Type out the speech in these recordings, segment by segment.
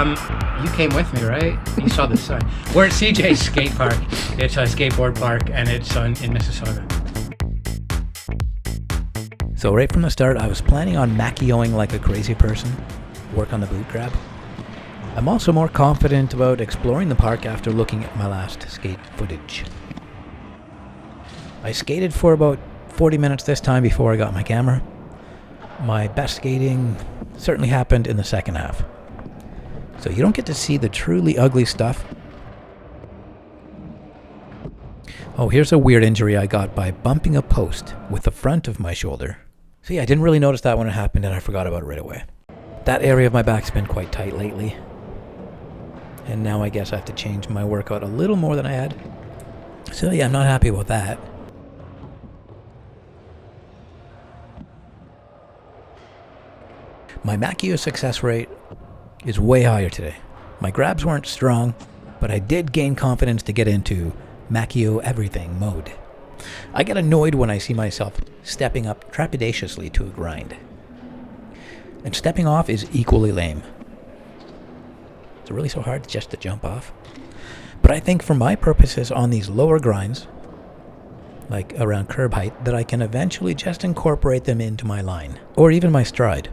You came with me, right? You saw the sign. We're at CJ's skate park. It's a skateboard park, and it's in Mississauga. So right from the start, I was planning on Makioing like a crazy person, work on the boot grab. I'm also more confident about exploring the park after looking at my last skate footage. I skated for about 40 minutes this time before I got my camera. My best skating certainly happened in the second half. So you don't get to see the truly ugly stuff. Oh, here's a weird injury I got by bumping a post with the front of my shoulder. See, I didn't really notice that when it happened and I forgot about it right away. That area of my back's been quite tight lately. And now I guess I have to change my workout a little more than I had. So yeah, I'm not happy about that. My Makio success rate is way higher today. My grabs weren't strong, but I did gain confidence to get into Makio EVERYTHING mode. I get annoyed when I see myself stepping up trepidatiously to a grind. And stepping off is equally lame. Is it really so hard just to jump off? But I think for my purposes on these lower grinds, like around curb height, that I can eventually just incorporate them into my line, or even my stride.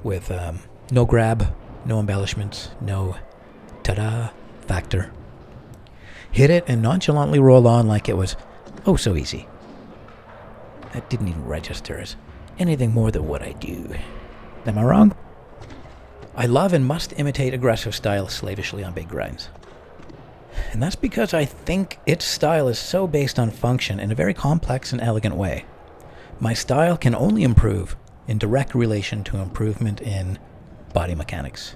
With no grab, no embellishments, no ta-da factor. Hit it and nonchalantly roll on like it was oh so easy. That didn't even register as anything more than what I do. Am I wrong? I love and must imitate aggressive style slavishly on big grinds. And that's because I think its style is so based on function in a very complex and elegant way. My style can only improve in direct relation to improvement in body mechanics.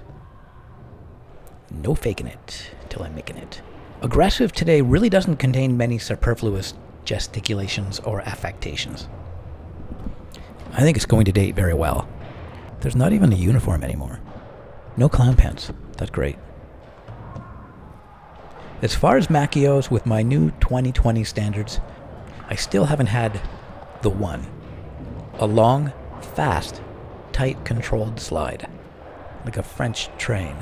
No faking it till I'm making it. Aggressive today really doesn't contain many superfluous gesticulations or affectations. I think it's going to date very well. There's not even a uniform anymore. No clown pants. That's great. As far as Makios with my new 2020 standards, I still haven't had the one. A long, fast, tight controlled slide. Like a French train.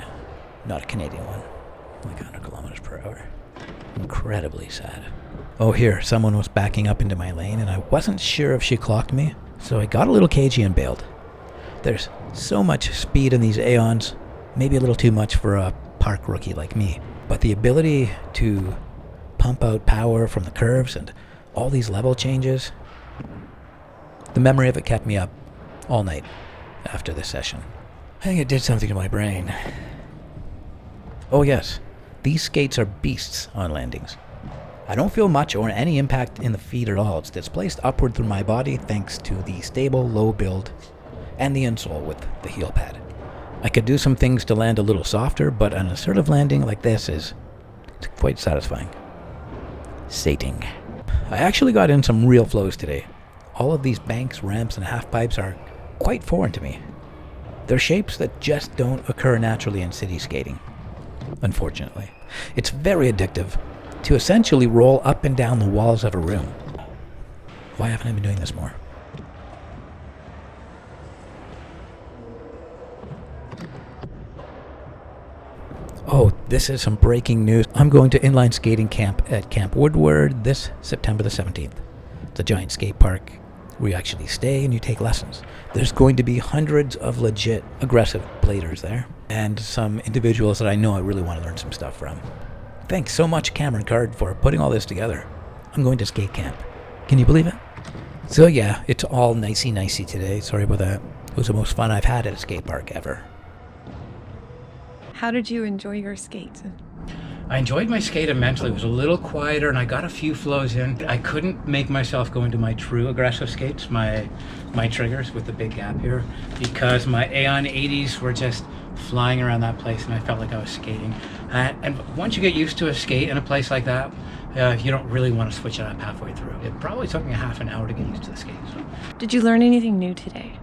Not a Canadian one. Like 100 kilometers per hour. Incredibly sad. Oh, here, someone was backing up into my lane and I wasn't sure if she clocked me, so I got a little cagey and bailed. There's so much speed in these Aeons, maybe a little too much for a park rookie like me, but the ability to pump out power from the curves and all these level changes, the memory of it kept me up all night after this session. I think it did something to my brain. Oh yes, these skates are beasts on landings. I don't feel much or any impact in the feet at all. It's displaced upward through my body thanks to the stable low build and the insole with the heel pad. I could do some things to land a little softer, but an assertive landing like this is quite satisfying. Sating. I actually got in some real flows today. All of these banks, ramps, and half pipes are quite foreign to me. They're shapes that just don't occur naturally in city skating. Unfortunately. It's very addictive to essentially roll up and down the walls of a room. Why haven't I been doing this more? Oh, this is some breaking news. I'm going to inline skating camp at Camp Woodward this September the 17th. It's a giant skate park where you actually stay and you take lessons. There's going to be hundreds of legit aggressive bladers there and some individuals that I know I really want to learn some stuff from. Thanks so much, Cameron Card, for putting all this together. I'm going to skate camp. Can you believe it? So yeah, it's all nicey today. Sorry about that. It was the most fun I've had at a skate park ever. How did you enjoy your skate? I enjoyed my skate immensely. It was a little quieter and I got a few flows in. I couldn't make myself go into my true aggressive skates, my triggers with the big gap here, because my Aeon 80s were just flying around that place and I felt like I was skating. And once you get used to a skate in a place like that, you don't really want to switch it up halfway through. It probably took me a half an hour to get used to the skate. So. Did you learn anything new today?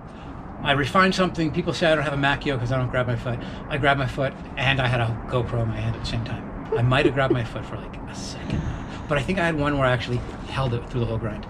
I refined something. People say I don't have a Makio because I don't grab my foot. I grabbed my foot and I had a GoPro in my hand at the same time. I might have grabbed my foot for like a second, but I think I had one where I actually held it through the whole grind.